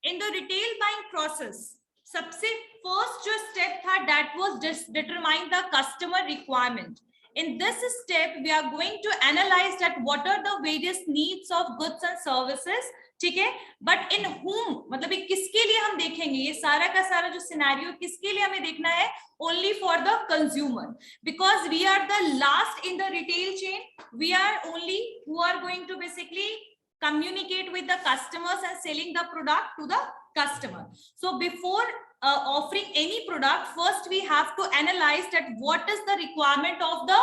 In the retail buying process सबसे first जो step था that was determine the customer requirement. In this step we are going to analyze that what are the various needs of goods and services. ठीक है, but in whom, मतलब ये किसके लिए हम देखेंगे, ये सारा का सारा जो सिनेरियो किसके लिए हमें देखना है, only for the consumer, because we are the last in the retail chain. We are only who are going to basically communicate with the customers and selling the product to the customer. So before offering any product, first we have to analyze that what is the requirement of the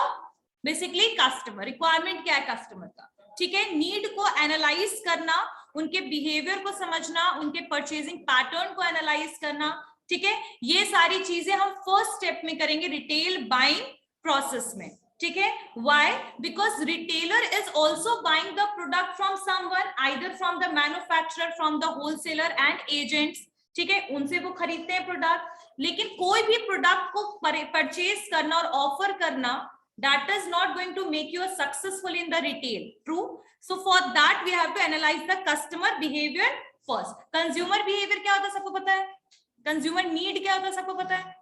basically customer. Requirement क्या है customer का, ठीक है, need को analyse करना, उनके behaviour को समझना, उनके परचेजिंग पैटर्न को एनालाइज करना, ठीक है, ये सारी चीजें हम फर्स्ट स्टेप में करेंगे रिटेल बाइंग प्रोसेस में. ठीक है, why? Because retailer is also buying the product from someone, either from the manufacturer, from the wholesaler and agents. ठीक है, उनसे वो खरीदते हैं प्रोडक्ट, लेकिन कोई भी प्रोडक्ट को परचेज करना और ऑफर करना, that is not going to make you successful in the retail. True? So for that we have to analyze the customer behavior first. Consumer behavior क्या होता है सबको पता है, consumer need क्या होता है सबको पता है,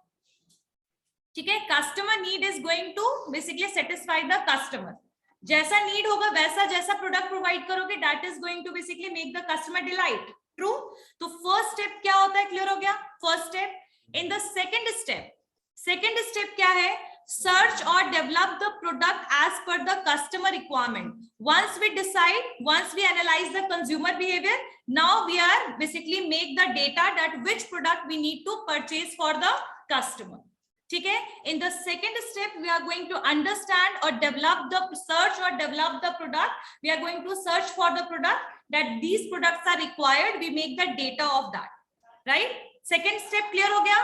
ठीक है. Customer need is going to basically satisfy the customer. जैसा नीड होगा वैसा जैसा प्रोडक्ट प्रोवाइड करोगे, that is going to basically make the customer delight. True? तो फर्स्ट स्टेप क्या होता है, क्लियर हो गया first step. In the second step क्या है, सर्च और develop the product as per the customer requirement. once we decide, once we analyze the consumer behavior, now we are basically make the data that which product we need to purchase for the customer. ठीक है, in the second step we are going to understand और develop the search और develop the product. We are going to search for the product that these products are required, we make the data of that. Right, second step clear हो गया.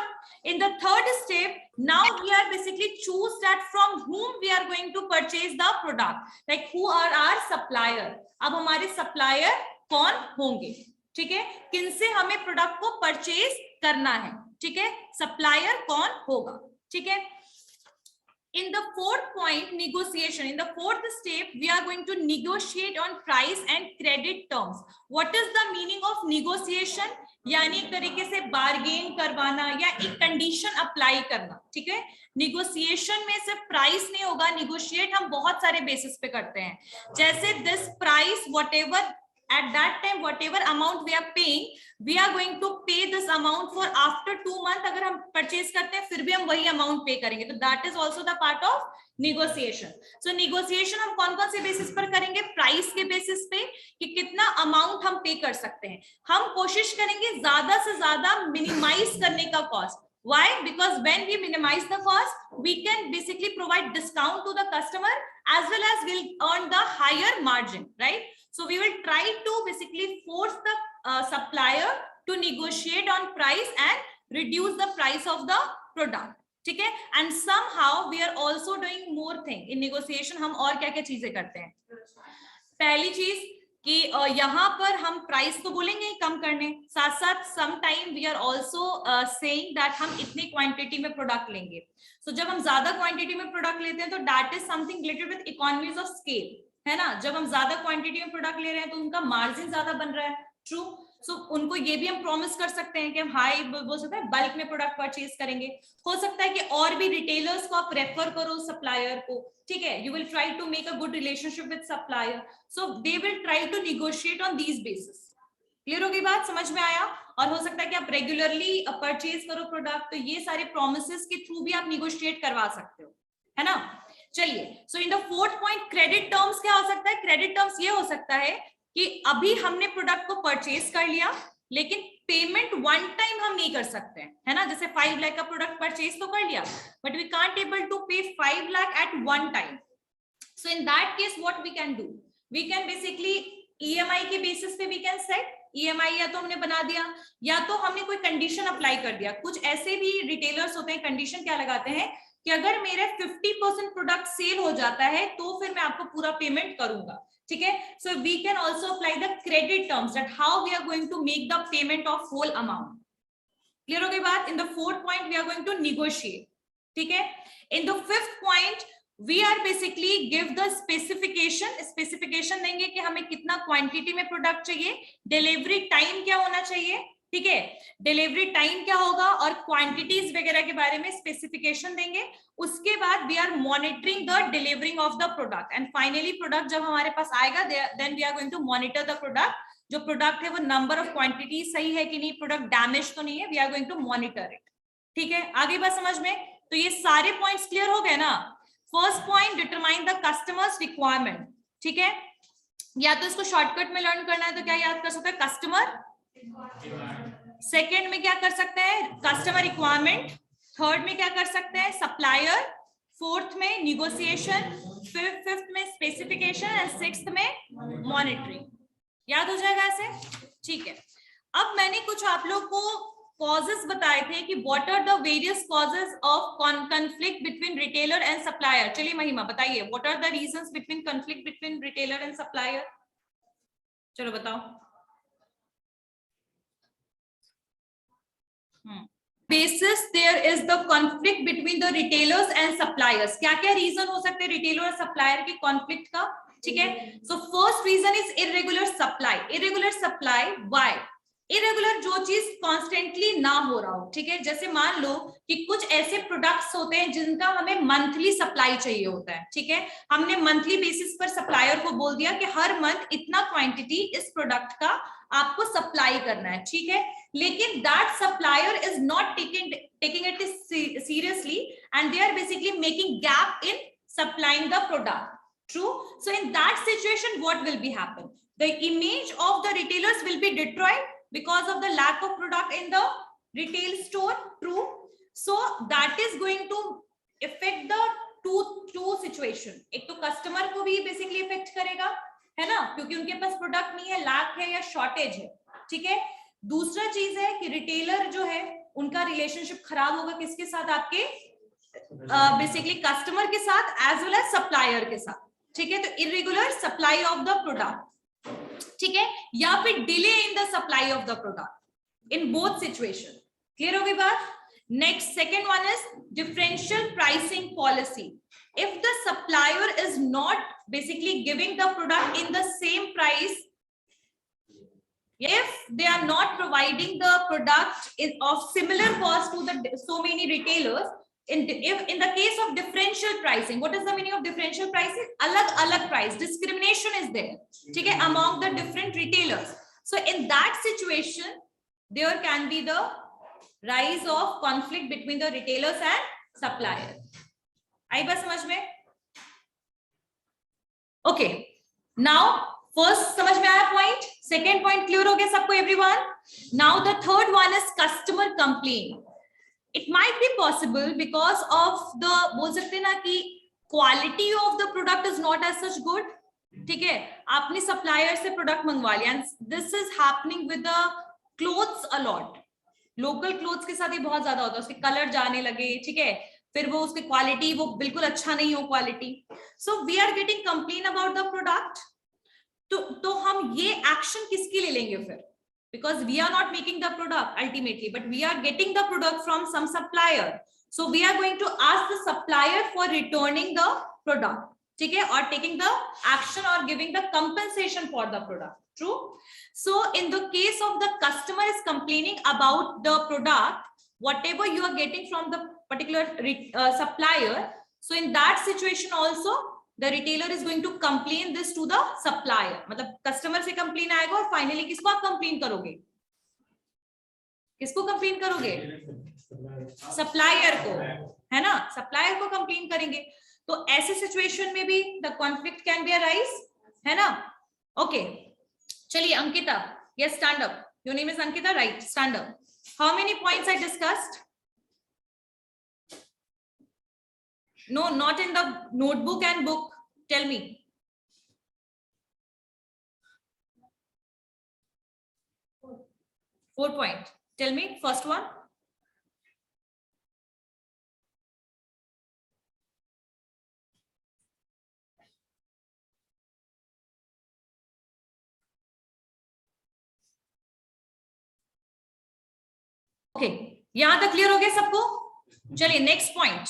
In the third step now we are basically choose that from whom we are going to purchase the product, like who are our supplier. अब हमारे supplier कौन होंगे, ठीक है, किनसे हमें प्रोडक्ट को परचेज करना है, ठीक है, सप्लायर कौन होगा. ठीक है, in the fourth point, negotiation. In the fourth step we are going to negotiate on price and credit terms. What is the meaning of negotiation? यानी एक तरीके से बार्गेन करवाना या एक कंडीशन अप्लाई करना. ठीक है, निगोशिएशन में सिर्फ प्राइस नहीं होगा, निगोशिएट हम बहुत सारे बेसिस पे करते हैं, जैसे this price whatever at that time whatever amount we are paying, we are going to pay this amount for after 2 months. अगर हम परचेज करते हैं फिर भी हम वही अमाउंट पे करेंगे, तो that is also the part of negotiation. So negotiation हम कौन कौन से बेसिस पर करेंगे, प्राइस के बेसिस पे कि कितना अमाउंट हम पे कर सकते हैं. हम कोशिश करेंगे ज्यादा से ज्यादा मिनिमाइज करने का cost. Why? Because when we minimize the cost, we can basically provide discount to the customer as well as we'll earn the higher margin, right? So we will try to basically force the supplier to negotiate on price and reduce the price of the product. ठीक है, and somehow we are also doing more thing in negotiation. हम और क्या क्या चीजें करते हैं. पहली चीज कि यहाँ पर हम प्राइस तो बोलेंगे ही कम करने, साथ साथ same time we are also saying that हम इतनी क्वांटिटी में प्रोडक्ट लेंगे. सो जब हम ज्यादा क्वांटिटी में प्रोडक्ट लेते हैं तो that is something related with economies of scale, है ना. जब हम ज्यादा क्वांटिटी में प्रोडक्ट ले रहे हैं तो उनका मार्जिन ज्यादा बन रहा है. ट्रू. सो उनको ये भी हम प्रॉमिस कर सकते हैं कि हम हाई बोल सकते हैं बल्क में प्रोडक्ट परचेज करेंगे. हो सकता है कि और भी रिटेलर्स को आप रेफर करो सप्लायर को, ठीक है, you will try to make a good relationship with supplier, so they will try to negotiate on these basis. Clear हो गई बात, समझ में आया. और हो सकता है कि आप रेगुलरली परचेज करो प्रोडक्ट, तो ये सारे प्रोमिसेस के थ्रू भी आप निगोशिएट करवा सकते हो, है ना. चलिए, so in the fourth point credit terms क्या हो सकता है. क्रेडिट टर्म्स ये हो सकता है कि अभी हमने प्रोडक्ट को परचेज कर लिया लेकिन पेमेंट वन टाइम हम नहीं कर सकते हैं, है ना. जैसे 5 लाख का प्रोडक्ट परचेज तो कर लिया but we can't able to pay 5 lakh at one time. So in that case what we can do, we can basically EMI के बेसिस पे वी कैन सेट ईएमआई, या तो हमने बना दिया या तो हमने कोई कंडीशन अप्लाई कर दिया. कुछ ऐसे भी रिटेलर्स होते हैं, कंडीशन क्या लगाते हैं कि अगर मेरे 50% प्रोडक्ट सेल हो जाता है तो फिर मैं आपको पूरा पेमेंट करूंगा. ठीक है, so we can also apply the credit terms that how we are going to make the payment of whole amount. Clear हो गई बात. In the fourth point we are going to negotiate. ठीक है, in the fifth point we are basically give the specification देंगे कि हमें कितना quantity में प्रोडक्ट चाहिए, डिलीवरी टाइम क्या होना चाहिए, ठीक है, डिलीवरी टाइम क्या होगा और क्वांटिटीज वगैरह के बारे में स्पेसिफिकेशन देंगे। उसके बाद we are monitoring the delivering of the product and finally product जब हमारे पास आएगा then we are going to monitor the product, जो प्रोडक्ट है वो नंबर ऑफ क्वांटिटी सही है कि नहीं, प्रोडक्ट डैमेज तो नहीं है, we are going to monitor it. ठीक है, आगे बात समझ में? तो ये सारे पॉइंट्स क्लियर हो गए ना। First point, determine the customers requirement, ठीक है, या तो इसको शॉर्टकट में लर्न करना है तो क्या याद कर सकते हैं, कस्टमर, सेकेंड में क्या कर सकते हैं, कस्टमर रिक्वायरमेंट, थर्ड में क्या कर सकते हैं, सप्लायर, फोर्थ में निगोशिएशन, फिफ्थ में स्पेसिफिकेशन एंड सिक्स्थ में मॉनिटरिंग। याद हो जाएगा ऐसे? ठीक है, अब मैंने कुछ आप लोग को कॉजेस बताए थे कि what are the various causes of conflict between retailer and supplier. चलिए महिमा बताइए, what are the reasons between conflict between retailer and supplier, चलो बताओ। Basis there is the conflict between the retailers and suppliers। क्या क्या reason हो सकते हैं retailer और सप्लायर के कॉन्फ्लिक्ट का, ठीक है। So first reason is irregular supply. Irregular supply why? Irregular जो चीज कॉन्स्टेंटली ना हो रहा हो, ठीक है, जैसे मान लो कि कुछ ऐसे प्रोडक्ट्स होते हैं जिनका हमें मंथली सप्लाई चाहिए होता है, ठीक है, हमने मंथली बेसिस पर सप्लायर को बोल दिया कि हर मंथ इतना क्वांटिटी इस प्रोडक्ट का आपको सप्लाई करना है, ठीक है, लेकिन that supplier is not taking it seriously and they are basically making gap in supplying the product. True? So in that situation what will be happen? The image of the retailers will be destroyed because of the lack of product in the retail store. True? So that is going to affect the two situation. एक तो customer को भी basically effect करेगा, है ना, क्योंकि उनके पास product नहीं है, लैक है या शॉर्टेज है, ठीक है। दूसरा चीज है कि रिटेलर जो है उनका रिलेशनशिप खराब होगा किसके साथ, आपके बेसिकली कस्टमर के साथ एज वेल एज सप्लायर के साथ, ठीक है। तो irregular supply of the product, ठीक है, या फिर delay in the supply of the product, in both situation. Clear होगी बात? Next second one is differential pricing policy. If the supplier is not basically giving the product in the same price, if they are not providing the product of similar cost to the so many retailers, in the case of differential pricing, what is the meaning of differential pricing? Alag price, discrimination is there, ठीक है, among the different retailers. So in that situation there can be the rise of conflict between the retailers and suppliers. आई बात समझ में? Okay, now first समझ में आया point, second point clear हो गया सबको everyone? Now the third one is customer complain. It might be possible because of the, बोल सकते हैं ना कि quality of the product is not as such good, ठीक है, आपने सप्लायर से प्रोडक्ट मंगवा लिया, this is happening with the clothes a lot. Local clothes के साथ ये बहुत ज्यादा होता है, उसके कलर जाने लगे, ठीक है, फिर वो उसकी क्वालिटी वो बिल्कुल अच्छा नहीं हो quality, so we are getting complain about the product. तो हम ये एक्शन किसके लिए लेंगे फिर? Because we are not making the product ultimately, but we are getting the product from some supplier, so we are going to ask the supplier for returning the product, ठीक है, और टेकिंग द एक्शन और giving the compensation for the product. True? So in the case of the customer is complaining about the product, whatever you are getting from the particular supplier, so in that situation also the retailer is going to complain this to the supplier, मतलब customer से complain आएगा और finally किसको आप complain करोगे? किसको complain करोगे? supplier को, है ना, supplier को complain करेंगे। तो ऐसे situation में भी the conflict can be arise, है ना? Okay, चलिए Ankita, yes, stand up. Your name is Ankita, right? Stand up. How many points I discussed? No, not in the notebook and book. Tell me. Four point. Tell me, first one. Okay, यहां तक clear हो गया सबको? चलिए next point,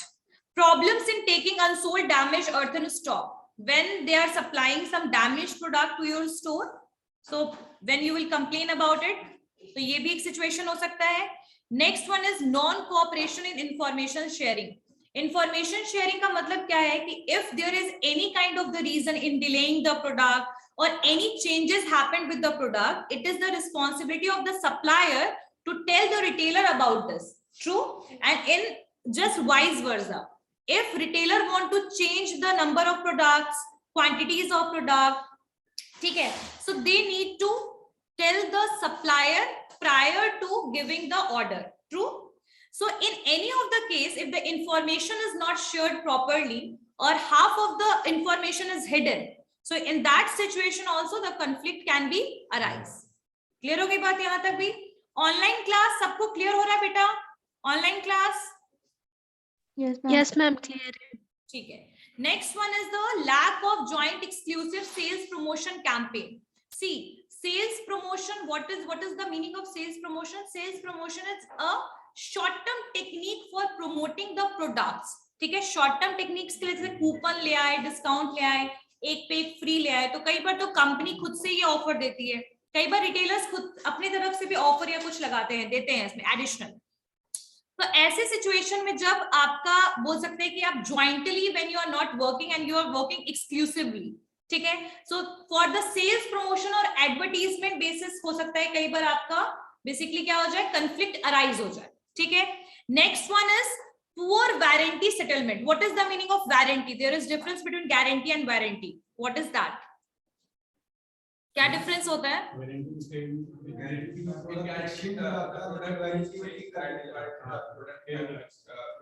Problems in taking unsold, damaged earthen stock when they are supplying some damaged product to your store. So when you will complain about it, तो ये भी एक situation हो सकता है. Next one is non-cooperation in information sharing. Information sharing का मतलब क्या है कि if there is any kind of the reason in delaying the product or any changes happened with the product, it is the responsibility of the supplier to tell the retailer about this. True? And in just vice versa, if retailer want to change the number of products, quantities of product, ठीक है, so they need to tell the supplier prior to giving the order. True? So in any of the case, if the information is not shared properly or half of the information is hidden, so in that situation also the conflict can be arise. Clear हो गई बात यहाँ तक भी? Online class सबको clear हो रहा है बेटा? Online class? Yes ma'am, clear. ठीक है. Next one is the lack of joint exclusive sales promotion campaign. See, sales promotion, what is the meaning of sales promotion? Sales promotion is a short term technique for promoting the products. ठीक है, short term techniques के लिए जैसे coupon ले आए, discount ले आए, एक पे एक फ्री ले आए, तो कई बार तो कंपनी खुद से ये ऑफर देती है, कई बार रिटेलर्स खुद अपनी तरफ से भी ऑफर या कुछ लगाते हैं, देते हैं इसमें एडिशनल. तो ऐसे सिचुएशन में जब आपका बोल सकते हैं कि आप jointly when you are not working and you are working exclusively, ठीक है, so for the sales promotion और एडवर्टीजमेंट बेसिस हो सकता है कई बार आपका बेसिकली क्या हो जाए, कंफ्लिक्ट अराइज हो जाए. ठीक है. Next one is poor warranty settlement. What is the meaning of warranty? There is difference between guarantee and warranty. What is that? क्या डिफरेंस होता है?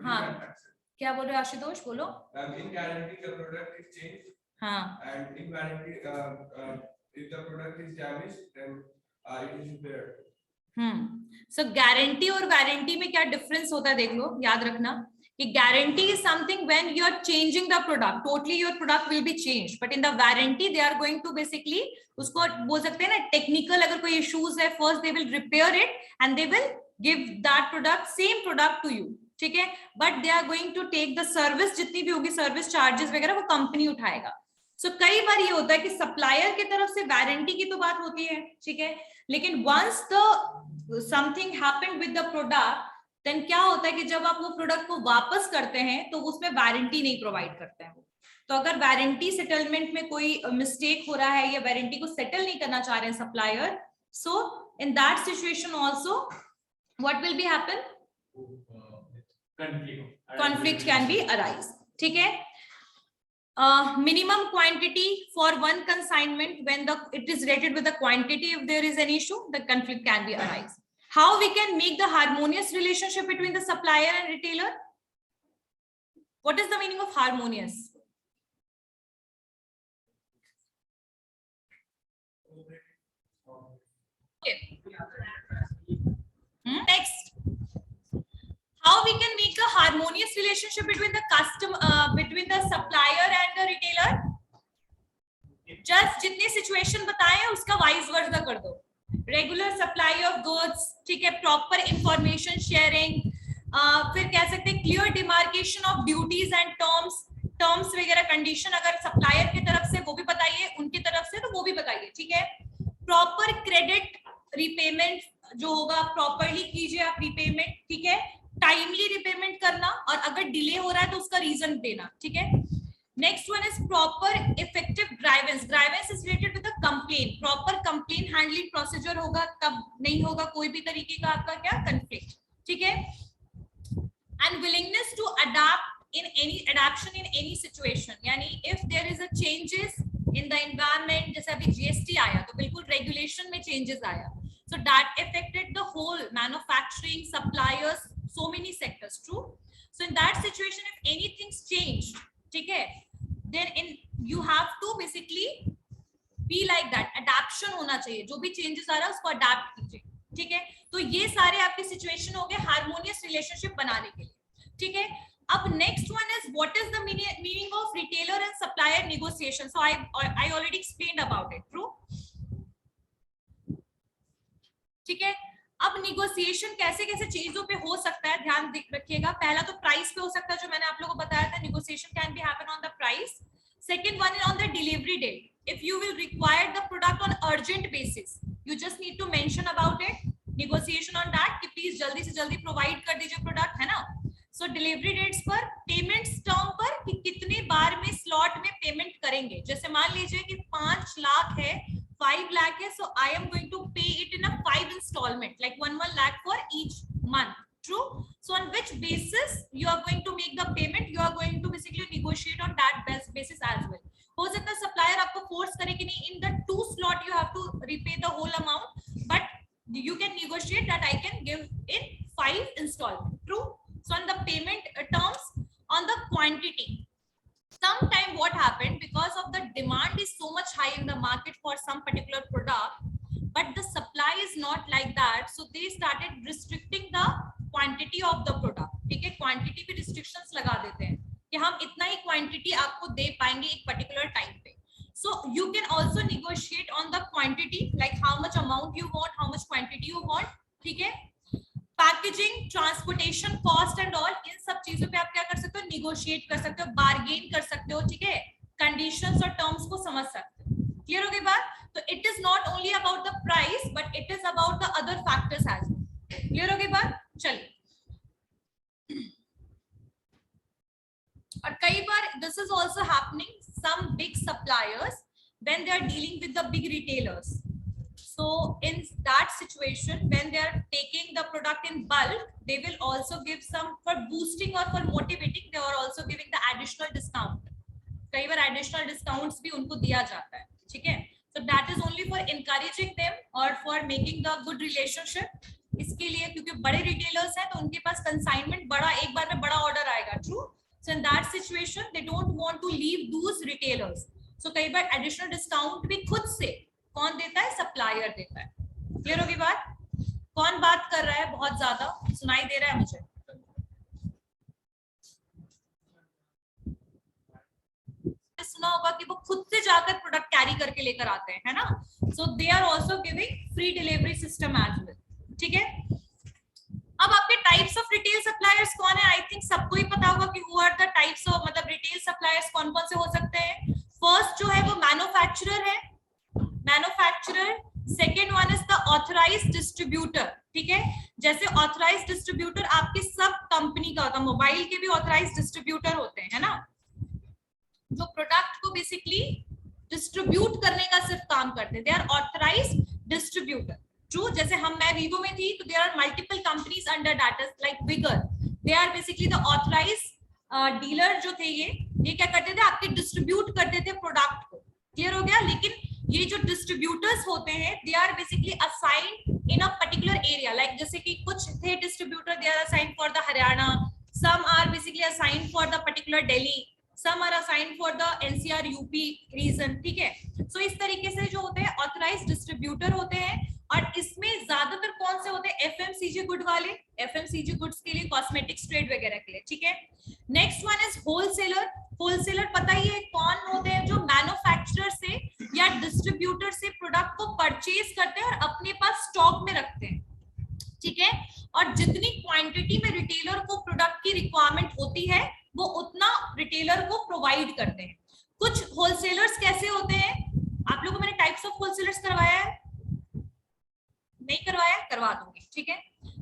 हाँ, क्या बोल रहे हो आशुतोष, बोलो. In guarantee the product is changed. हाँ. And in warranty, if the product is damaged, then it is repaired. So guarantee और वारंटी में क्या डिफरेंस होता है देख लो, याद रखना कि guarantee is something when you are changing the product, totally your product will be changed, but in the warranty they are going to basically उसको बोल सकते हैं ना टेक्निकल, अगर कोई इश्यूज है first they will repair it and they will give that product, same product to you. ठीक है, but they are going to take the service, जितनी भी होगी सर्विस चार्जेस वगैरह वो कंपनी उठाएगा. सो कई बार ये होता है कि सप्लायर की तरफ से वारंटी की तो बात होती है, ठीक है, लेकिन once the something happened with the product, then क्या होता है कि जब आप वो प्रोडक्ट को वापस करते हैं तो उसमें वारंटी नहीं प्रोवाइड करते हैं. तो अगर वारंटी सेटलमेंट में कोई मिस्टेक हो रहा है या वारंटी को सेटल नहीं करना चाह रहे हैं supplier, so in that situation also what will be happen? conflict can be arise. ठीक है. Minimum quantity for one consignment, when it is rated with the quantity, if there is an issue, the conflict can be arise. How we can make the harmonious relationship between the supplier and retailer? What is the meaning of harmonious? Okay. Next, how we can make a harmonious relationship between the between the supplier and the retailer? Just जितने situation बताए उसका vice versa कर दो. Regular supply of goods, ठीक है, proper information sharing, फिर कह सकते हैं clear demarcation of duties and terms वगैरह condition अगर supplier की तरफ से वो भी बताइए, उनकी तरफ से तो वो भी बताइए. ठीक है. Proper credit repayment जो होगा properly कीजिए आप repayment. ठीक है. टाइमली रिपेमेंट करना, और अगर डिले हो रहा है तो उसका रीजन देना. ठीक है. Next one is proper effective grievance. Grievance is related with the complain. Proper complain handling procedure होगा, तब नहीं होगा कोई भी तरीके का आपका क्या कंफ्लिक्ट. ठीक है. And willingness to adapt in any adaptation in any situation, यानी if there is a changes in the environment, जैसे अभी जीएसटी आया तो बिल्कुल रेगुलेशन में चेंजेस आया, so that affected the whole manufacturing, suppliers, so many sectors. True. So in that situation, if anything's changed, okay, then you have to basically be like that. Adaptation होना चाहिए, जो भी changes आ रहा है उसको adapt कीजिए. ठीक है. तो ये सारे आपके situation हो गए harmonious relationship बनाने के लिए. ठीक है. अब next one is what is the meaning of retailer and supplier negotiation. So I already explained about it. True. ठीक है. अब निगोशिएशन कैसे कैसे चीजों पे हो सकता है, ध्यान रखिएगा। पहला तो प्राइस पे हो सकता है, जो मैंने आप लोगों को बताया था, negotiation can be happen on the price. Second one is on the delivery date. If you will require the product on urgent basis, you just need to mention about it. Negotiation on that कि please जल्दी से जल्दी provide कर दीजिए product, है ना. So delivery dates पर, payments term पर कि कितने बार में slot में payment करेंगे. जैसे मान लीजिए कि 5 लाख है, 5 lakh है, so I am going to pay it in a 5 installment, like 1 lakh for each month. True. So on which basis you are going to make the payment? You are going to basically negotiate on that basis as well. हो सकता है supplier आपको force करे कि नहीं, in the 2 slot you have to repay the whole amount, but you can negotiate that I can give in 5 installment. True. So on the payment terms, on the quantity, sometime what happened, because of the demand is so much high in the market for some particular product, but the supply is not like that, so they started restricting the quantity of the product. ठीक है, quantity पे restrictions लगा देते हैं कि हम इतना ही quantity आपको दे पाएंगे एक पर्टिकुलर टाइम पे. So you can also negotiate on the quantity, like how much amount you want, how much quantity you want. ठीक है, packaging, transportation cost and all, इन सब चीजों पे आप क्या कर सकते हो, निगोशिएट कर सकते हो, बार्गेन कर सकते हो. ठीक है, कंडीशंस और टर्म्स को समझ सकते हो. क्लियर हो गई बात? तो it is not only about the price, but it is about the other factors as well. Clear हो गई बात? चलिए. और कई बार this is also happening, some big suppliers when they are dealing with the big retailers, so in that situation when they are taking the product in bulk, they will also give some, for boosting or for motivating, they are also giving the additional discount. कई बार additional discounts भी उनको दिया जाता है. ठीक है, so that is only for encouraging them or for making the good relationship. इसके लिए क्योंकि बड़े retailers हैं तो उनके पास consignment बड़ा, एक बार में बड़ा order आएगा. True. So in that situation they don't want to leave those retailers. So कई बार एडिशनल डिस्काउंट भी खुद से कौन देता है, सप्लायर देता है. क्लियर होगी बात? कौन बात कर रहा है, बहुत ज्यादा सुनाई दे रहा है मुझे. सुना होगा कि वो खुद से जाकर प्रोडक्ट कैरी करके लेकर आते हैं, है ना. So they are also giving free delivery system as well. ठीक है, अब आपके टाइप्स ऑफ रिटेल सप्लायर्स कौन है? आई थिंक सबको ही पता होगा कि who are the types of, मतलब रिटेल सप्लायर्स कौन कौन से हो सकते हैं. फर्स्ट जो है वो मैन्युफैक्चरर है, manufacturer. Second one is the authorised distributor. ठीक है, जैसे ऑथराइज्ड डिस्ट्रीब्यूटर आपके सब कंपनी का होता है, मोबाइल के भी ऑथराइज्ड डिस्ट्रीब्यूटर होते हैं, है ना, जो प्रोडक्ट को बेसिकली डिस्ट्रीब्यूट करने का सिर्फ काम करते हैं. They are authorised distributor. True. जैसे मैं वीवो में थी तो there are multiple companies under that, like विगर, they are basically the authorised dealer जो थे. ये क्या करते थे, आपके डिस्ट्रीब्यूट करते थे प्रोडक्ट को. क्लियर हो गया? लेकिन ये जो डिस्ट्रीब्यूटर्स होते हैं they are basically assigned in a particular area, like जैसे कि कुछ थे distributor they are assigned for the Haryana, some are basically assigned for the particular Delhi, some are assigned for the NCR UP region. ठीक है, सो इस तरीके से जो होते हैं ऑथराइज्ड डिस्ट्रीब्यूटर होते हैं. और इसमें ज्यादातर कौन से होते हैं, FMCG गुड वाले, FMCG गुड्स के लिए, कॉस्मेटिक्स ट्रेड वगैरह के लिए. ठीक है, next one is wholesaler. Wholesaler पता ही है कौन होते हैं, जो मैन्युफैक्चरर से या डिस्ट्रीब्यूटर से प्रोडक्ट को परचेज करते हैं और अपने पास स्टॉक में रखते हैं. ठीक है, और जितनी क्वांटिटी में रिटेलर को प्रोडक्ट की रिक्वायरमेंट होती है वो उतना रिटेलर को प्रोवाइड करते हैं. कुछ होलसेलर्स कैसे होते हैं, आप लोगों को मैंने टाइप्स ऑफ होलसेलर्स करवाया है, नहीं करवाया, करवा दूंगी. ठीक है,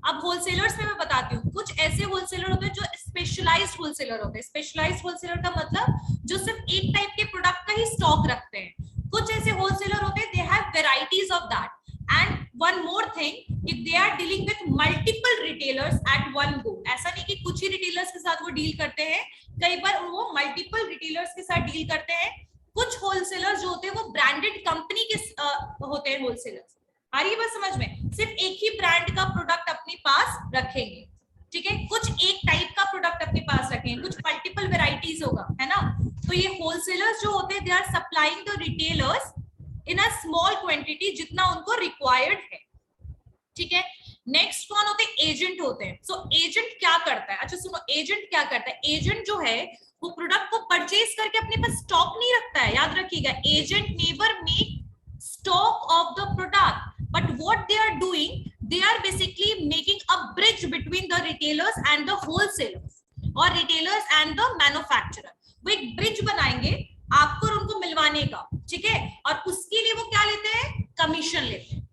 अब होलसेलर्स में मैं बताती हूँ. कुछ ऐसे होलसेलर होते हैं जो स्पेशलाइज्ड होलसेलर होते हैं. स्पेशलाइज्ड होलसेलर का मतलब जो सिर्फ एक टाइप के प्रोडक्ट का ही स्टॉक रखते हैं. कुछ ऐसे होलसेलर होते हैं, they have varieties of that. And one more thing, if they are dealing with multiple retailers at one go, ऐसा नहीं कि कुछ ही रिटेलर्स के साथ वो डील करते हैं, कई बार वो मल्टीपल रिटेलर्स के साथ डील करते हैं. कुछ होलसेलर्स जो होते हैं वो ब्रांडेड कंपनी के होते हैं होलसेलर्स. आ रही है बात समझ में? सिर्फ एक ही ब्रांड का प्रोडक्ट अपने पास रखेंगे. ठीक है, कुछ एक टाइप का प्रोडक्ट अपने पास रखेंगे, कुछ मल्टीपल वेराइटीज होगा, है ना. तो ये होलसेलर्स जो होते हैं they are supplying the retailers in a small quantity, जितना उनको रिक्वायर्ड है. ठीक है, नेक्स्ट कौन होते हैं, एजेंट होते हैं. सो एजेंट क्या करता है, अच्छा सुनो, एजेंट क्या करता है. एजेंट जो है वो प्रोडक्ट को परचेज करके अपने पास स्टॉक नहीं रखता है, याद रखिएगा. Agent never make stock of the product, but what they are doing, they are basically making a bridge between the retailers and the wholesalers और retailers and the manufacturer. वो एक ब्रिज बनाएंगे आपको और उनको मिलवाने का, ठीक है, और उसके लिए वो क्या लेते हैं, कमीशन लेते हैं.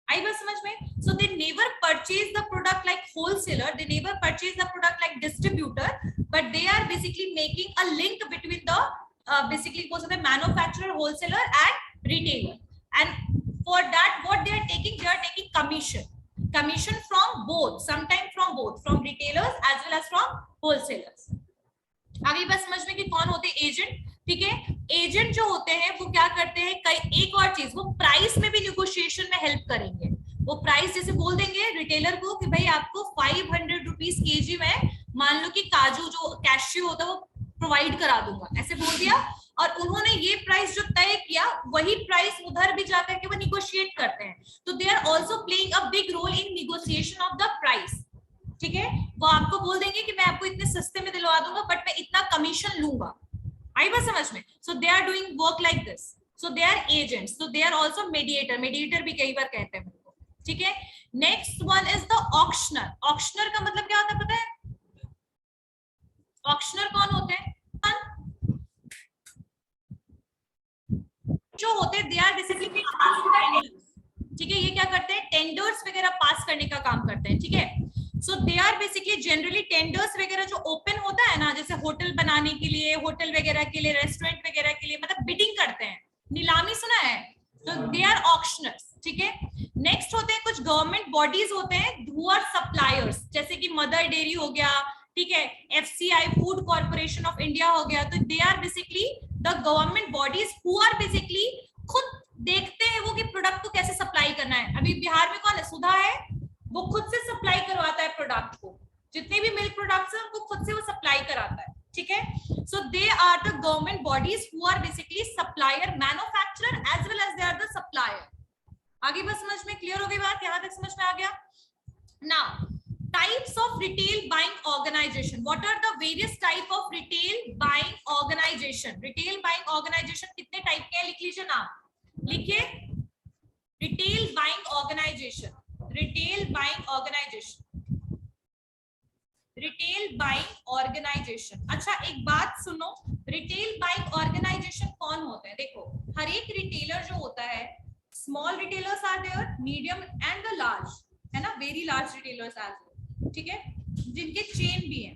आई बात समझ में? So they never purchase the product like wholesaler, they never purchase the product like distributor, but they are basically making a link between the basically both the manufacturer, wholesaler and retailer. And for that what they are taking commission from both, sometimes from both, from retailers as well as from wholesalers. आगे बात समझ में कि कौन होते हैं agent, ठीक है. एजेंट जो होते हैं वो क्या करते हैं, कई एक और चीज, वो प्राइस में भी निगोशिएशन में हेल्प करेंगे. वो प्राइस जैसे बोल देंगे रिटेलर को कि भाई आपको 500 रुपीज केजी में मान लो कि काजू जो कैश्यू होता है वो प्रोवाइड करा दूंगा, ऐसे बोल दिया, और उन्होंने ये प्राइस जो तय किया वही प्राइस उधर भी जाकर के वो निगोशिएट करते हैं. तो they are also playing a big role in negotiation of the price, ठीक है. वो आपको बोल देंगे कि मैं आपको इतने सस्ते में दिलवा दूंगा बट मैं इतना कमीशन लूंगा. आई बात समझ में? So they are doing work like this. So they are agents, so they are also mediator, mediator भी कई बार कहते हैं मेरे को, ठीक है. Next one is the auctioneer. Auctioneer का मतलब क्या होता है पता है? ऑक्शनर कौन होते हैं? जो होते हैं दे आर बेसिकली, ठीक है, ये क्या करते हैं, टेंडर्स वगैरह पास करने का काम करते हैं, ठीक है. So they are basically generally tenders वगैरह जो ओपन होता है ना, जैसे होटल बनाने के लिए, होटल वगैरह के लिए, रेस्टोरेंट वगैरह के लिए, मतलब बिडिंग करते हैं, नीलामी सुना है, तो दे आर ऑक्शनर्स, ठीक है. नेक्स्ट होते हैं कुछ गवर्नमेंट बॉडीज होते हैं हु आर सप्लायर्स, जैसे कि मदर डेयरी हो गया, ठीक है, FCI food corporation of India हो गया. तो they are basically the government bodies who are basically खुद देखते हैं वो कि प्रोडक्ट को कैसे सप्लाई करना है. अभी बिहार में कौन है, सुधा है, वो खुद से सप्लाई करवाता है प्रोडक्ट को, जितने भी मिल्क प्रोडक्ट्स हैं उनको खुद से वो सप्लाई कराता है, ठीक है. So they are the government bodies who are basically supplier, manufacturer as well as they are the supplier. आगे बस समझ में क्लियर हो गई बात, यहां तक समझ में आ गया. Now types of retail buying organization. What are the various type of retail buying organization? Retail buying organization कितने टाइप के हैं लिख लीजिए नाम, लिखिए. retail buying organization, retail buying organization, retail buying organization. अच्छा एक बात सुनो, retail buying organization कौन होता है? देखो हर एक रिटेलर जो होता है, small retailers are there, medium and the large, है ना, very large retailers are there, ठीक है, जिनके चेन भी है.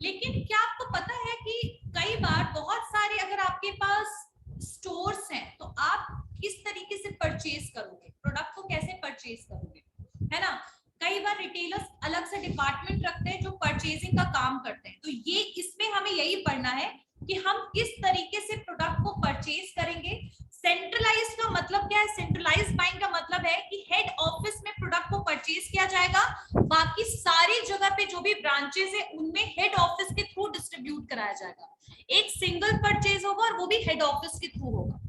लेकिन क्या आपको पता है कि कई बार बहुत सारे अगर आपके पास स्टोर्स हैं तो आप किस तरीके से परचेज करोगे, प्रोडक्ट को कैसे परचेज करोगे, है ना. कई बार रिटेलर्स अलग से डिपार्टमेंट रखते हैं जो परचेजिंग का काम करते हैं. तो ये इसमें हमें यही पढ़ना है कि हम किस तरीके से प्रोडक्ट को परचेज करेंगे. सेंट्रलाइज का मतलब क्या है? सेंट्रलाइज बाइंग का मतलब है कि हेड ऑफिस में प्रोडक्ट को परचेज किया जाएगा, बाकी सारी जगह पे जो भी ब्रांचेस है उनमें हेड ऑफिस के थ्रू डिस्ट्रीब्यूट कराया जाएगा. एक सिंगल परचेज होगा और वो भी हेड ऑफिस के थ्रू होगा.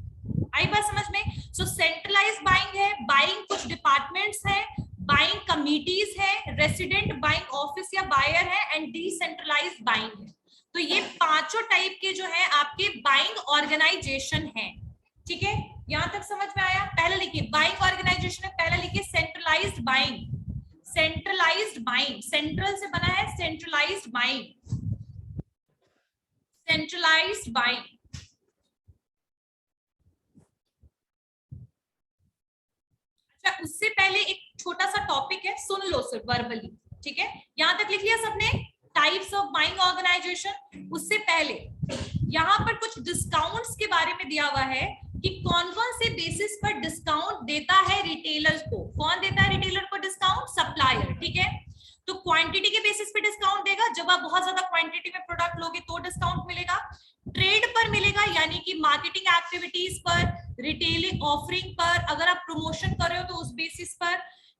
आई बात समझ में? सो सेंट्रलाइज बाइंग है, बाइंग कुछ डिपार्टमेंट्स है, बाइंग कमिटीज है, रेसिडेंट बाइंग ऑफिस या बायर है, एंड डिसेंट्रलाइज बाइंग है. तो ये पांचों टाइप के जो है आपके बाइंग ऑर्गेनाइजेशन है, ठीक है. यहां तक समझ में आया? पहले लिखिए बाइंग ऑर्गेनाइजेशन में, पहले लिखिए centralised buying. Centralised buying, central से बना है, सेंट्रलाइज्ड बाइंग, सेंट्रलाइज्ड बाइंग. अच्छा उससे पहले एक छोटा सा टॉपिक है, सुन लो सिर्फ वर्बली, ठीक है. यहां तक लिख लिया सबने, टाइप्स ऑफ बाइंग ऑर्गेनाइजेशन. उससे पहले यहाँ पर कुछ डिस्काउंट्स के बारे में दिया हुआ है कि कौन कौन से बेसिस पर डिस्काउंट देता है रिटेलर को. कौन देता है रिटेलर को डिस्काउंट? सप्लायर, ठीक है. तो क्वांटिटी के बेसिस पे डिस्काउंट देगा, जब आप बहुत ज्यादा क्वांटिटी में प्रोडक्ट लोगे तो डिस्काउंट मिलेगा. ट्रेड पर मिलेगा, यानी कि मार्केटिंग एक्टिविटीज पर, रिटेलिंग ऑफरिंग पर, अगर आप प्रमोशन कर रहे हो तो उस बेसिस पर.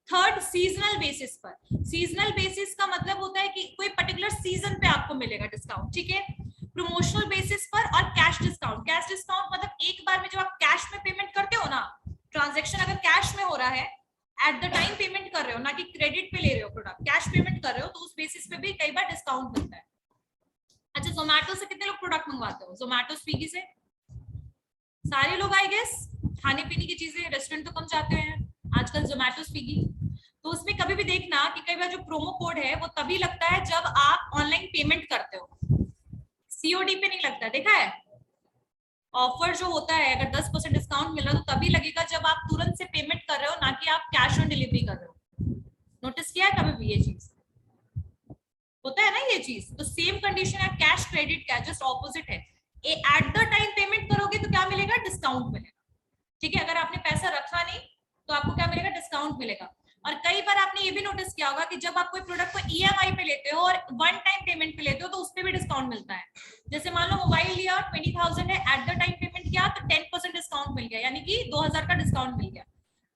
थर्ड सीजनल बेसिस पर. सीजनल बेसिस का मतलब होता है कि कोई पर्टिकुलर सीजन पे आपको मिलेगा डिस्काउंट, ठीक है. प्रमोशनल बेसिस पर, और कैश डिस्काउंट. कैश डिस्काउंट मतलब एक बार में जब आप कैश में पेमेंट करते हो ना, ट्रांजैक्शन अगर कैश में हो रहा है, एट द टाइम पेमेंट कर रहे हो, ना कि क्रेडिट पे ले रहे हो प्रोडक्ट, कैश पेमेंट कर रहे हो, तो उस बेसिस पे भी कई बार डिस्काउंट मिलता है. अच्छा जोमेटो से कितने लोग प्रोडक्ट मंगवाते हो? जोमेटो स्विगी से सारे लोग, आई गेस. खाने पीने की चीजें, रेस्टोरेंट तो कम जाते हैं, आजकल जोमेटो स्विगी, तो उसमें कभी भी देखना कि कई बार जो प्रोमो कोड है वो तभी लगता है जब आप ऑनलाइन पेमेंट करते हो, सीओडी पे नहीं लगता, देखा है? ऑफर जो होता है अगर 10% डिस्काउंट मिल रहा है तो तभी लगेगा जब आप तुरंत से पेमेंट कर रहे हो, ना कि आप कैश ऑन डिलीवरी कर रहे हो। नोटिस किया है कभी भी ये चीज? होता है ना ये चीज। तो सेम कंडीशन है कैश क्रेडिट का, जस्ट ऑपोजिट है। एट द टाइम पेमेंट करोगे तो क्या मिलेगा? डिस्काउंट मिलेगा। ठीक है, अगर आपने पैसा रखा नहीं तो आपको क्या मिलेगा? डिस्काउंट मिलेगा। और कई बार आपने ये भी नोटिस किया होगा कि जब आप कोई प्रोडक्ट को ईएमआई पे लेते हो और वन टाइम पेमेंट पे लेते हो तो उस पे भी डिस्काउंट मिलता है। जैसे मान लो मोबाइल लिया 20,000 है, एट द टाइम पेमेंट किया तो 10% डिस्काउंट मिल गया, यानी कि 2,000 का डिस्काउंट मिल गया।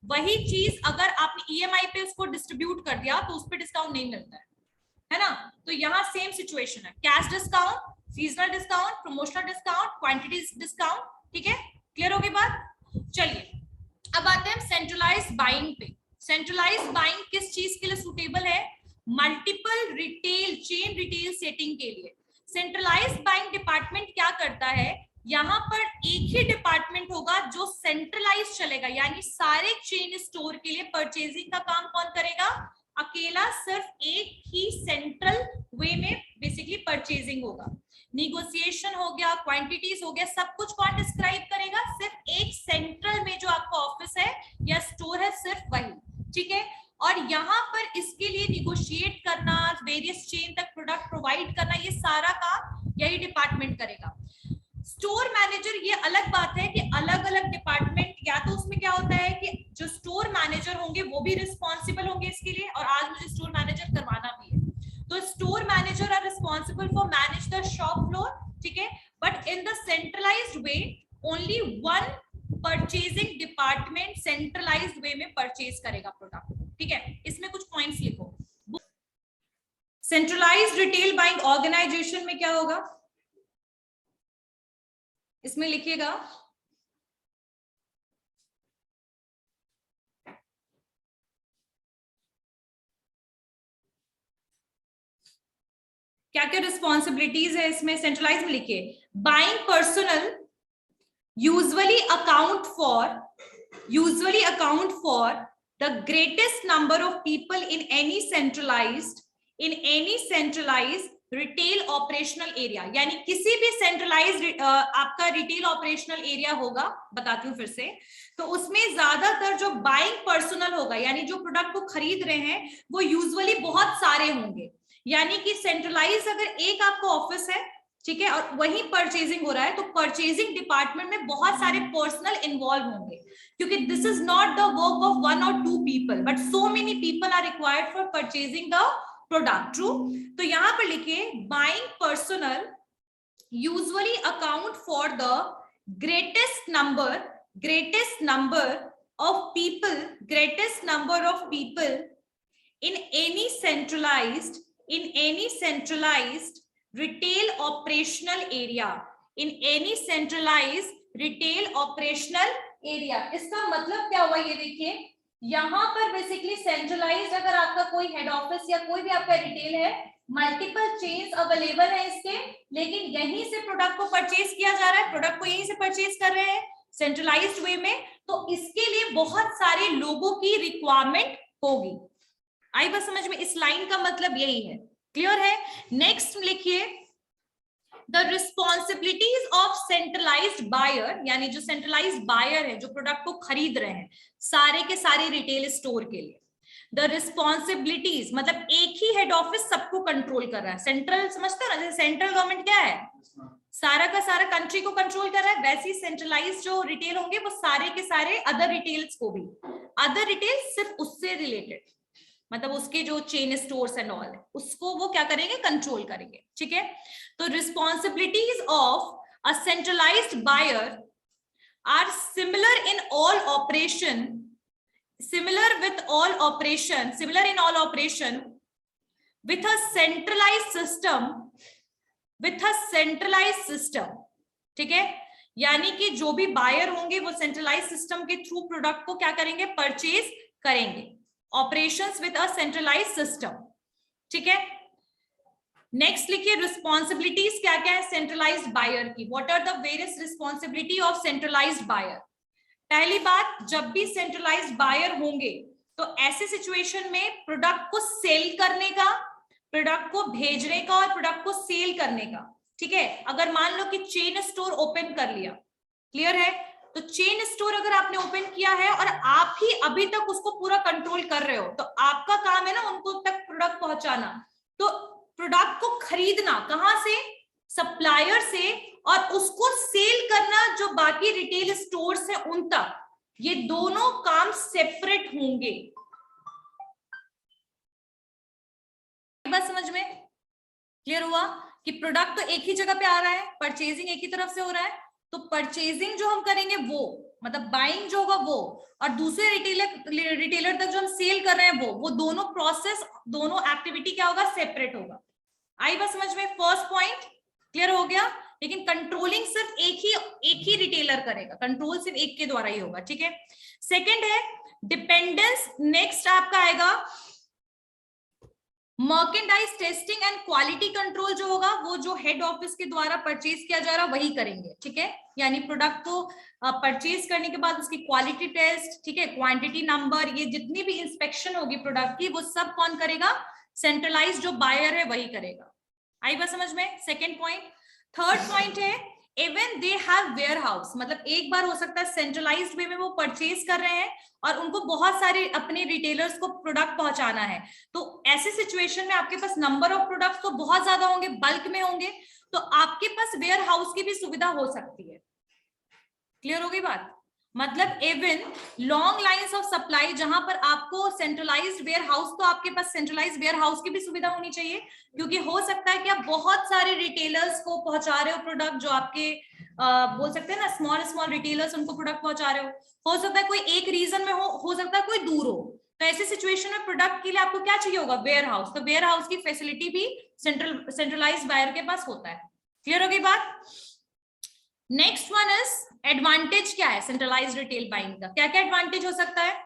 वही चीज अगर आपने ईएमआई पे उसको डिस्ट्रीब्यूट कर दिया तो उस पर डिस्काउंट नहीं मिलता है ना? तो यहाँ सेम सिचुएशन है, cash discount, seasonal discount, promotional discount, quantity discount. ठीक है, क्लियर होगी बात? चलिए अब आते हैं सेंट्रलाइज्ड बाइंग पे। सेंट्रलाइज्ड बाइंग किस चीज के लिए सुटेबल है? Multiple retail chain retail setting के लिए। सेंट्रलाइज्ड बाइंग डिपार्टमेंट क्या करता है? यहाँ पर एक ही डिपार्टमेंट होगा जो सेंट्रलाइज चलेगा, यानी सारे चेन स्टोर के लिए परचेजिंग का काम कौन करेगा? अकेला सिर्फ एक ही सेंट्रल वे में बेसिकली परचेजिंग होगा। निगोशिएशन हो गया, क्वांटिटीज हो गया, सब कुछ कौन डिस्क्राइब करेगा? सिर्फ एक सेंट्रल में जो आपका ऑफिस है या स्टोर है, सिर्फ वही। ठीक है, और यहाँ पर इसके लिए निगोशिएट करना, वेरियस चेन तक प्रोडक्ट प्रोवाइड करना, ये सारा काम यही डिपार्टमेंट करेगा। स्टोर मैनेजर, ये अलग बात है कि अलग अलग डिपार्टमेंट, या तो उसमें क्या होता है कि जो स्टोर मैनेजर होंगे वो भी रिस्पॉन्सिबल होंगे इसके लिए, और आज मुझे स्टोर मैनेजर करवाना भी है, तो store manager are responsible for manage the shop floor. ठीक है, but in the centralized way only one purchasing department centralized way में परचेज करेगा प्रोडक्ट। ठीक है, इसमें कुछ पॉइंट्स लिखो। सेंट्रलाइज्ड रिटेल बाइंग ऑर्गेनाइजेशन में क्या होगा इसमें लिखिएगा। क्या क्या रिस्पॉन्सिबिलिटीज है इसमें? सेंट्रलाइज में लिखिए, buying personal usually account for the greatest number of people in any centralized retail operational area, यानी किसी भी सेंट्रलाइज्ड आपका रिटेल ऑपरेशनल एरिया होगा, बताती हूँ फिर से, तो उसमें ज्यादातर जो बाइंग पर्सनल होगा, यानी जो प्रोडक्ट को खरीद रहे हैं वो यूजुअली बहुत सारे होंगे। यानी कि सेंट्रलाइज अगर एक आपका ऑफिस है, ठीक है, और वही परचेजिंग हो रहा है, तो परचेजिंग डिपार्टमेंट में बहुत सारे पर्सनल इन्वॉल्व होंगे, क्योंकि this is not the work of 1 or 2 people, but so many people are required for purchasing the product. True, तो यहां पर लिखिए, buying personal usually account for the greatest number of people in any centralized retail operational area। इसका मतलब क्या हुआ ये देखिए, यहां पर बेसिकली सेंट्रलाइज्ड अगर आपका कोई हेड ऑफिस या कोई भी आपका रिटेल है, मल्टीपल चेन्स अवेलेबल है इसके, लेकिन यहीं से प्रोडक्ट को परचेज किया जा रहा है, प्रोडक्ट को यहीं से परचेज कर रहे हैं सेंट्रलाइज्ड वे में, तो इसके लिए बहुत सारे लोगों की रिक्वायरमेंट होगी। आई बात समझ में? इस लाइन का मतलब यही है। क्लियर है? नेक्स्ट लिखिए, the responsibilities of centralised buyer, यानी जो सेंट्रलाइज्ड बायर है, जो प्रोडक्ट को खरीद रहे हैं सारे के सारे रिटेल स्टोर के लिए, द रिस्पॉन्सिबिलिटीज मतलब एक ही हेड ऑफिस सबको कंट्रोल कर रहा है। सेंट्रल समझते हो ना, जैसे सेंट्रल गवर्नमेंट क्या है, सारा का सारा कंट्री को कंट्रोल कर रहा है, वैसे ही सेंट्रलाइज्ड जो रिटेल होंगे वो सारे के सारे अदर रिटेल्स को भी, अदर रिटेल सिर्फ उससे रिलेटेड, मतलब उसके जो चेन स्टोर्स एंड ऑल है उसको वो क्या करेंगे? कंट्रोल करेंगे। ठीक है, तो responsibilities of a centralised buyer are similar in all operation with a centralized system। ठीक है, यानी कि जो भी बायर होंगे वो सेंट्रलाइज सिस्टम के थ्रू प्रोडक्ट को क्या करेंगे? परचेज करेंगे। Operations with a centralise system. ठीक है, नेक्स्ट लिखिए, रिस्पॉन्सिबिलिटीज क्या क्या है सेंट्रलाइज्ड बायर की। What are the various responsibility of centralised buyer? पहली बात, जब भी सेंट्रलाइज्ड बायर होंगे तो ऐसे सिचुएशन में प्रोडक्ट को सेल करने का, प्रोडक्ट को भेजने का और प्रोडक्ट को सेल करने का, ठीक है। अगर मान लो कि चेन स्टोर ओपन कर लिया, क्लियर है, तो चेन स्टोर अगर आपने ओपन किया है और आप ही अभी तक उसको पूरा कंट्रोल कर रहे हो, तो आपका काम है ना उनको तक प्रोडक्ट पहुंचाना। तो प्रोडक्ट को खरीदना कहां से, सप्लायर से, और उसको सेल करना जो बाकी रिटेल स्टोर्स हैं उन तक, ये दोनों काम सेपरेट होंगे। बात समझ में क्लियर हुआ कि प्रोडक्ट तो एक ही जगह पे आ रहा है, परचेजिंग एक ही तरफ से हो रहा है, तो परचेजिंग जो हम करेंगे वो मतलब बाइंग जो होगा वो, और दूसरे रिटेलर तक जो हम सेल कर रहे हैं वो दोनों प्रोसेस, दोनों एक्टिविटी क्या होगा, सेपरेट होगा। आई बात समझ में? फर्स्ट पॉइंट क्लियर हो गया। लेकिन कंट्रोलिंग सिर्फ एक ही रिटेलर करेगा, कंट्रोल सिर्फ एक के द्वारा ही होगा, ठीक है। सेकंड है डिपेंडेंस। नेक्स्ट आपका आएगा merchandise testing and quality control जो होगा वो जो हेड ऑफिस के द्वारा परचेज किया जा रहा है वही करेंगे, ठीक है। यानी प्रोडक्ट को परचेज करने के बाद उसकी क्वालिटी टेस्ट, ठीक है, क्वांटिटी नंबर, ये जितनी भी इंस्पेक्शन होगी प्रोडक्ट की वो सब कौन करेगा, सेंट्रलाइज जो बायर है वही करेगा। आई बात समझ में? Second point. थर्ड पॉइंट है even they have warehouse, मतलब एक बार हो सकता है सेंट्रलाइज्ड वे में वो परचेज कर रहे हैं और उनको बहुत सारे अपने रिटेलर्स को प्रोडक्ट पहुंचाना है, तो ऐसे सिचुएशन में आपके पास नंबर ऑफ प्रोडक्ट्स तो बहुत ज्यादा होंगे, बल्क में होंगे, तो आपके पास वेयर हाउस की भी सुविधा हो सकती है। क्लियर हो गई बात? मतलब even long lines of supply जहां पर आपको सेंट्रलाइज्ड वेयर हाउस, तो आपके पास सेंट्रलाइज्ड वेयर हाउस की भी सुविधा होनी चाहिए, क्योंकि हो सकता है कि आप बहुत सारे रिटेलर्स को पहुंचा रहे हो प्रोडक्ट, जो आपके बोल सकते हैं ना स्मॉल रिटेलर्स, उनको प्रोडक्ट पहुंचा रहे हो सकता है कोई एक रीजन में हो सकता है कोई दूर हो, तो ऐसे सिचुएशन में प्रोडक्ट के लिए आपको क्या चाहिए होगा, वेयर हाउस। तो वेयर हाउस की फैसिलिटी भी सेंट्रलाइज्ड बायर के पास होता है। क्लियर हो गई बात? नेक्स्ट वन इज एडवांटेज क्या है सेंट्रलाइज्ड रिटेल बाइंग का, क्या क्या एडवांटेज हो सकता है?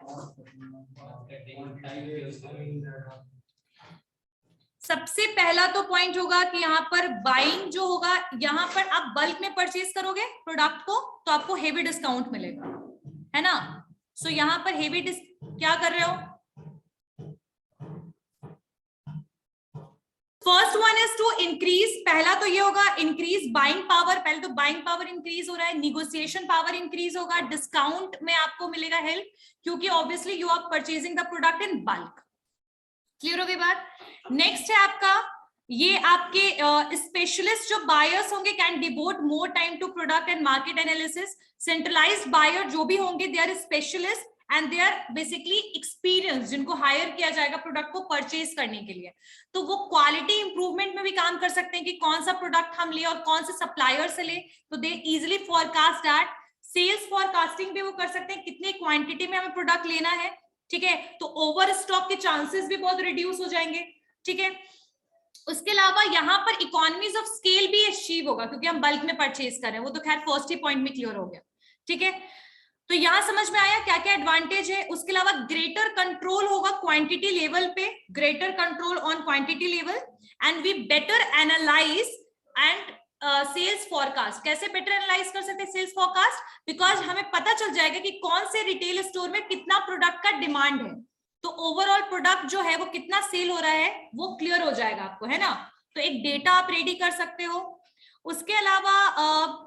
सबसे पहला तो पॉइंट होगा कि यहाँ पर बाइंग जो होगा, यहाँ पर आप बल्क में परचेज करोगे प्रोडक्ट को तो आपको हेवी डिस्काउंट मिलेगा, है ना। सो यहाँ पर हेवी क्या कर रहे हो, first one is to increase, पहला तो ये होगा इंक्रीज बाइंग पावर, पहले तो बाइंग पावर इंक्रीज हो रहा है, निगोशिएशन पावर इंक्रीज होगा, डिस्काउंट में आपको मिलेगा हेल्प, क्योंकि obviously you are purchasing the product in bulk. Clear हो गई बात? नेक्स्ट है आपका ये आपके स्पेशलिस्ट जो बायर्स होंगे can devote more time to product and market analysis. Centralised buyer जो भी होंगे they are specialist and they are basically experience, जिनको हायर किया जाएगा प्रोडक्ट को परचेज करने के लिए, तो वो क्वालिटी इंप्रूवमेंट में भी काम कर सकते हैं कि कौन सा प्रोडक्ट हम ले और कौन से सप्लायर से ले, तो they easily forecast that. Sales forecasting भी वो कर सकते हैं, कितनी क्वांटिटी में हमें प्रोडक्ट लेना है, ठीक है, तो ओवर स्टॉक के चांसेस भी बहुत रिड्यूस हो जाएंगे, ठीक है। उसके अलावा यहाँ पर इकोनॉमीज ऑफ स्केल भी अचीव होगा, क्योंकि हम बल्क में परचेज कर रहे हैं, वो तो खैर फर्स्ट ही पॉइंट में क्लियर हो गया, ठीक है। तो यहां समझ में आया क्या क्या एडवांटेज है। उसके अलावा ग्रेटर कंट्रोल होगा क्वांटिटी लेवल पे, greater control on quantity level, and we better analyse and sales forecast. कैसे बेटर एनालाइज कर सकते हैं सेल्स फॉरकास्ट? बिकॉज हमें पता चल जाएगा कि कौन से रिटेल स्टोर में कितना प्रोडक्ट का डिमांड है, तो ओवरऑल प्रोडक्ट जो है वो कितना सेल हो रहा है वो क्लियर हो जाएगा आपको, है ना। तो एक डेटा आप रेडी कर सकते हो। उसके अलावा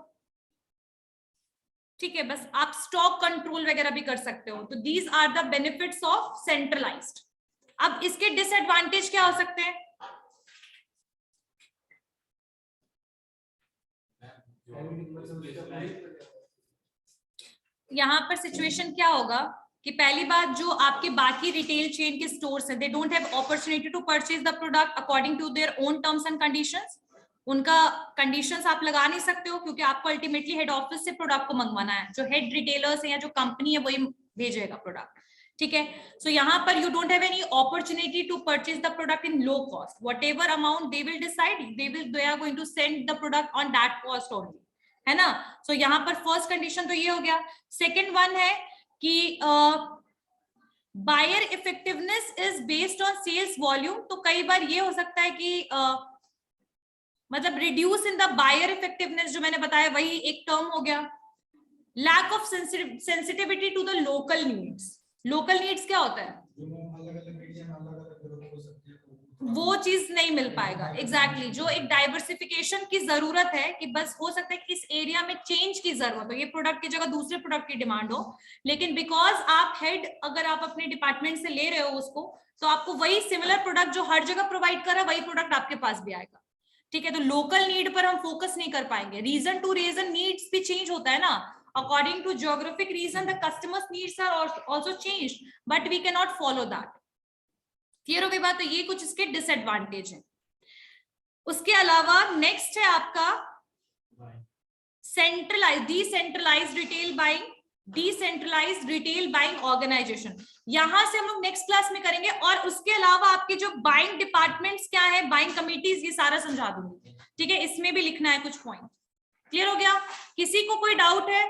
ठीक है, बस आप स्टॉक कंट्रोल वगैरह भी कर सकते हो। तो these are the benefits of centralised. अब इसके डिसएडवांटेज क्या हो सकते हैं? यहाँ पर सिचुएशन क्या होगा कि पहली बात, जो आपके बाकी रिटेल चेन के स्टोर्स हैं, they don't have opportunity to purchase the product according to their own terms and conditions. उनका कंडीशंस आप लगा नहीं सकते हो, क्योंकि आपको अल्टीमेटली हेड ऑफिस से प्रोडक्ट को मंगवाना है, जो हेड रिटेलर्स है या जो कंपनी है वही भेजेगा प्रोडक्ट, ठीक है। सो यहाँ पर you don't have any opportunity to purchase the product in low cost, whatever amount they will decide, they are going to send the product on that cost only, है ना। सो यहाँ पर first condition तो ये हो गया। Second one है कि buyer effectiveness is based on sales volume. तो कई बार ये हो सकता है कि मतलब reduce in the buyer effectiveness, जो मैंने बताया वही एक टर्म हो गया, lack of sensitivity to the local needs. Local needs क्या होता है? वो चीज नहीं मिल पाएगा। एग्जैक्टली जो एक डाइवर्सिफिकेशन की जरूरत है कि बस हो सकता है कि इस एरिया में चेंज की जरूरत हो, ये प्रोडक्ट की जगह दूसरे प्रोडक्ट की डिमांड हो, लेकिन बिकॉज आप हेड अगर आप अपने डिपार्टमेंट से ले रहे हो उसको, तो आपको वही सिमिलर प्रोडक्ट जो हर जगह प्रोवाइड कर रहा है वही प्रोडक्ट आपके पास भी आएगा। ठीक है, तो लोकल नीड पर हम फोकस नहीं कर पाएंगे। रीजन टू रीजन नीड्स भी चेंज होता है ना, according to geographic region the customers needs are also change, but we can not follow that. Clear हो गई बात? तो ये कुछ इसके डिसएडवांटेज है। उसके अलावा नेक्स्ट है आपका डिसेंट्रलाइज्ड रिटेल बाइंग ऑर्गेनाइजेशन। यहां से हम लोग नेक्स्ट क्लास में करेंगे, और उसके अलावा आपके जो बाइंग डिपार्टमेंट्स क्या है, बाइंग कमिटीज, ये सारा समझा दूंगी। ठीक है, इसमें भी लिखना है कुछ पॉइंट। क्लियर हो गया? किसी को कोई डाउट है?